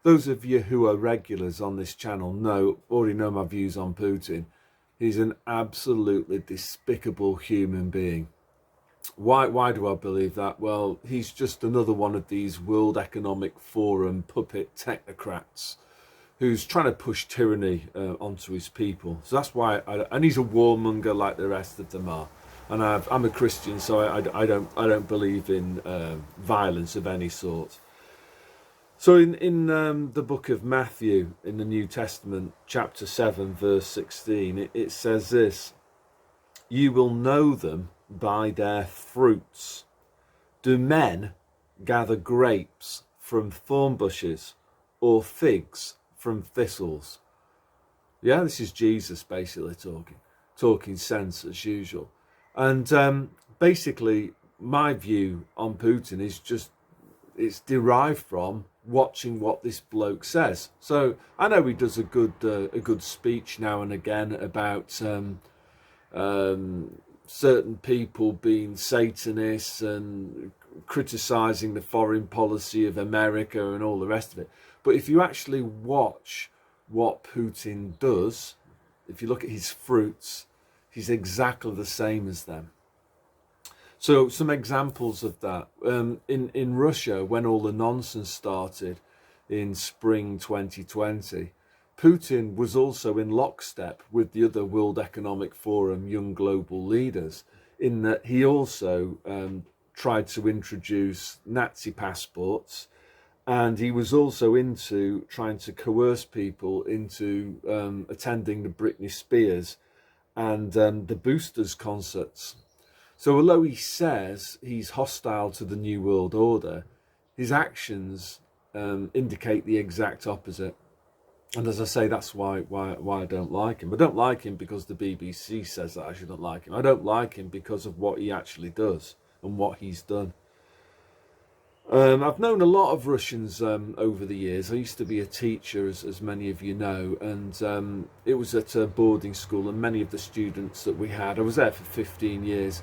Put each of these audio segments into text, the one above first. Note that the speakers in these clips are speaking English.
those of you who are regulars on this channel already know my views on Putin. He's an absolutely despicable human being. Why do I believe that? Well, he's just another one of these World Economic Forum puppet technocrats who's trying to push tyranny onto his people. So that's why, and he's a warmonger like the rest of them are. And I'm a Christian, so I don't believe in violence of any sort. So in the book of Matthew, in the New Testament, chapter 7, verse 16, it says this: "You will know them by their fruits. Do men gather grapes from thorn bushes or figs from thistles?" Yeah, this is Jesus basically talking sense as usual. And basically my view on Putin is just, it's derived from watching what this bloke says. So I know he does a good speech now and again about certain people being Satanists and criticising the foreign policy of America and all the rest of it. But if you actually watch what Putin does, if you look at his fruits, he's exactly the same as them. So some examples of that. In Russia, when all the nonsense started in spring 2020, Putin was also in lockstep with the other World Economic Forum young global leaders, in that he also tried to introduce Nazi passports, and he was also into trying to coerce people into attending the Britney Spears and the Boosters concerts. So although he says he's hostile to the New World Order, his actions indicate the exact opposite. And as I say, that's why I don't like him. I don't like him because the BBC says that I shouldn't like him. I don't like him because of what he actually does and what he's done. I've known a lot of Russians over the years. I used to be a teacher, as many of you know, and it was at a boarding school, and many of the students that we had, I was there for 15 years,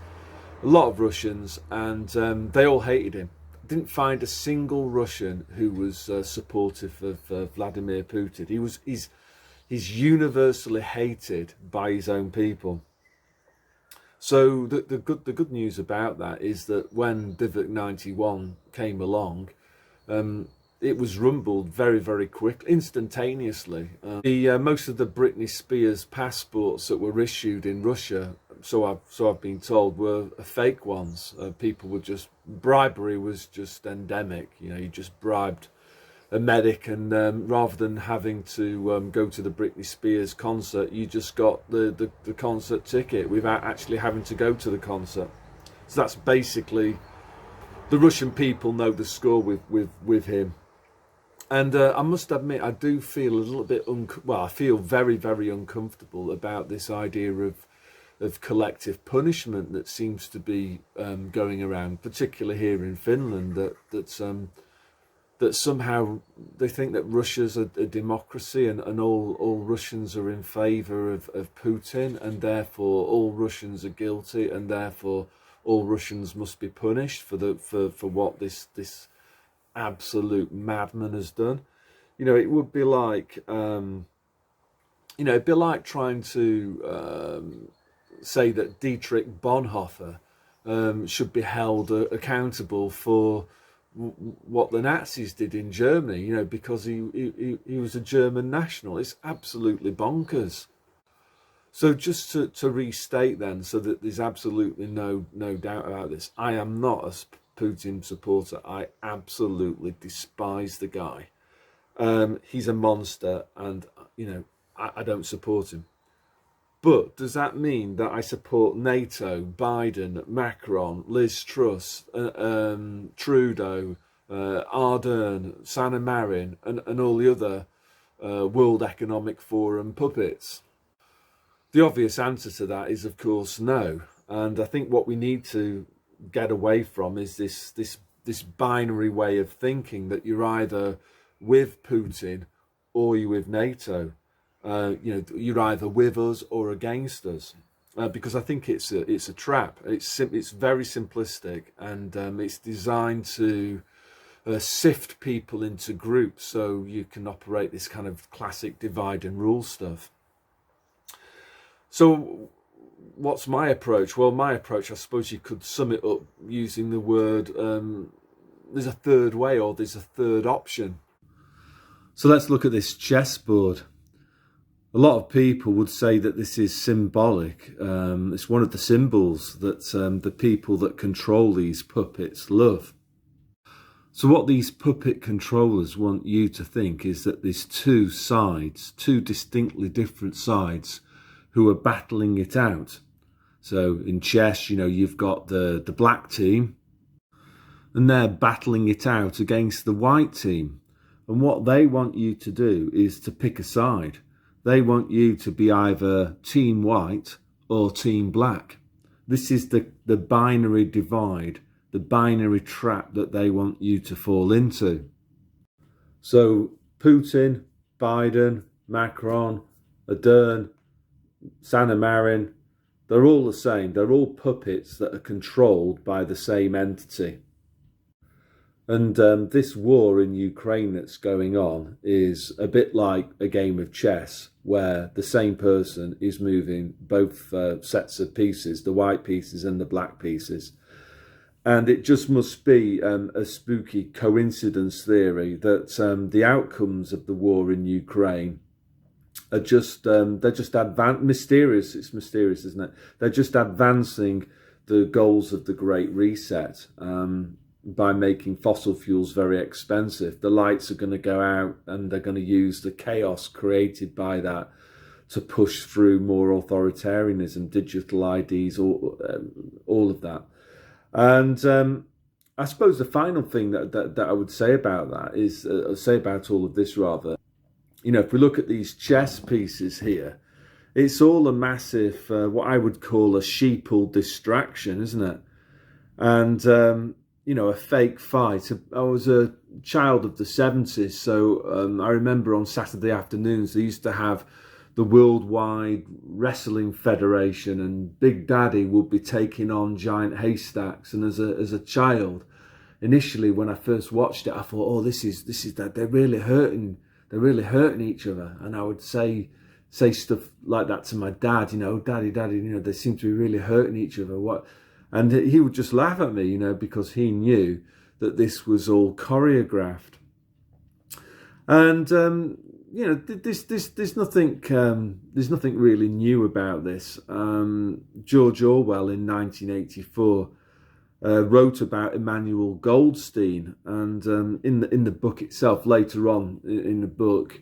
a lot of Russians, and they all hated him. Didn't find a single Russian who was supportive of Vladimir Putin. He's universally hated by his own people. So the good news about that is that when Divock 91 came along, it was rumbled very, very quick, instantaneously. Most of the Britney Spears passports that were issued in Russia, so I've been told, were fake ones. People were just, bribery was just endemic. You know, you just bribed a medic, and rather than having to go to the Britney Spears concert, you just got the concert ticket without actually having to go to the concert. So that's basically, the Russian people know the score with him. And I must admit, I do feel a little bit I feel very, very uncomfortable about this idea of collective punishment that seems to be going around, particularly here in Finland, that somehow they think that Russia's a democracy, and all Russians are in favour of Putin, and therefore all Russians are guilty, and therefore all Russians must be punished for what this absolute madman has done. You know, it would be like it'd be like trying to say that Dietrich Bonhoeffer should be held accountable for what the Nazis did in Germany, you know, because he was a German national. It's absolutely bonkers. So just to restate then, so that there's absolutely no doubt about this, I am not a Putin supporter. I absolutely despise the guy. He's a monster, and you know, I don't support him. But does that mean that I support NATO, Biden, Macron, Liz Truss, Trudeau, Ardern, Sanna Marin, and all the other World Economic Forum puppets? The obvious answer to that is, of course, no. And I think what we need to get away from is this binary way of thinking, that you're either with Putin or you're with NATO. You're either with us or against us, because I think it's a trap. It's very simplistic, and it's designed to sift people into groups so you can operate this kind of classic divide and rule stuff. So what's my approach? Well, my approach, I suppose you could sum it up using the word, there's a third way, or there's a third option. So let's look at this chessboard. A lot of people would say that this is symbolic. It's one of the symbols that the people that control these puppets love. So what these puppet controllers want you to think is that there's two sides, two distinctly different sides, who are battling it out. So in chess, you've got the black team, and they're battling it out against the white team. And what they want you to do is to pick a side. They want you to be either team white or team black. This is the binary divide, the binary trap that they want you to fall into. So Putin, Biden, Macron, Ardern, Sanna Marin, they're all the same. They're all puppets that are controlled by the same entity. And this war in Ukraine that's going on is a bit like a game of chess, where the same person is moving both sets of pieces, the white pieces and the black pieces. And it just must be a spooky coincidence theory that the outcomes of the war in Ukraine are just, they're just mysterious. It's mysterious, isn't it? They're just advancing the goals of the Great Reset by making fossil fuels very expensive. The lights are going to go out, and they're going to use the chaos created by that to push through more authoritarianism, digital IDs, all of that. And I suppose the final thing that I would say about that is, say about all of this rather, if we look at these chess pieces here, it's all a massive, what I would call a sheeple distraction, isn't it? And, a fake fight. I was a child of the 70s, so I remember on Saturday afternoons, they used to have the Worldwide Wrestling Federation, and Big Daddy would be taking on giant haystacks. And as a child, initially when I first watched it, I thought, oh, this is that they're really hurting each other. And I would say stuff like that to my dad, daddy, they seem to be really hurting each other. What? And he would just laugh at me, because he knew that this was all choreographed. And there's nothing really new about this. George Orwell in 1984 wrote about Emmanuel Goldstein, and in the book itself, later on in the book,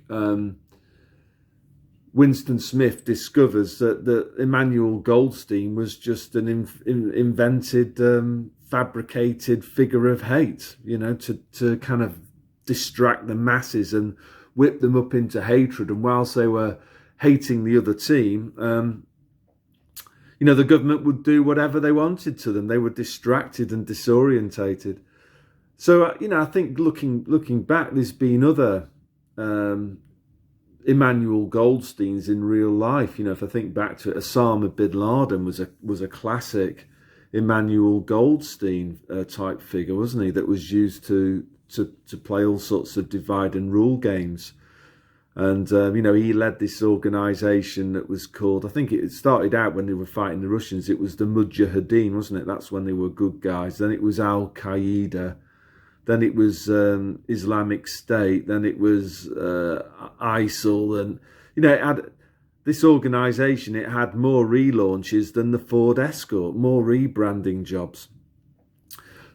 Winston Smith discovers that Emmanuel Goldstein was just an invented, fabricated figure of hate, to kind of distract the masses and whip them up into hatred. And whilst they were hating the other team, the government would do whatever they wanted to them. They were distracted and disorientated. So, I think looking back, there's been other Emmanuel Goldsteins in real life. If I think back to it, Osama bin Laden was a classic Emmanuel Goldstein type figure, wasn't he? That was used to play all sorts of divide and rule games. And, he led this organisation that was called, I think it started out when they were fighting the Russians, it was the Mujahideen, wasn't it? That's when they were good guys. Then it was Al-Qaeda. Then it was Islamic State. Then it was ISIL. And, it had this organisation, it had more relaunches than the Ford Escort, more rebranding jobs.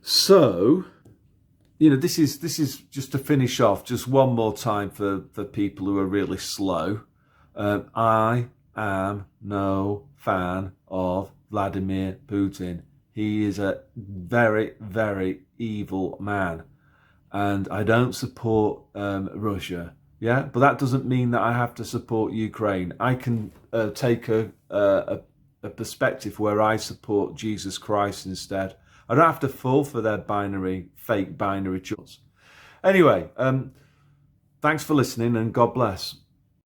So, this is just to finish off, just one more time for people who are really slow. I am no fan of Vladimir Putin. He is a very, very evil man. And I don't support Russia. Yeah, but that doesn't mean that I have to support Ukraine. I can take a perspective where I support Jesus Christ instead. I don't have to fall for their fake binary choice. Anyway, thanks for listening, and God bless.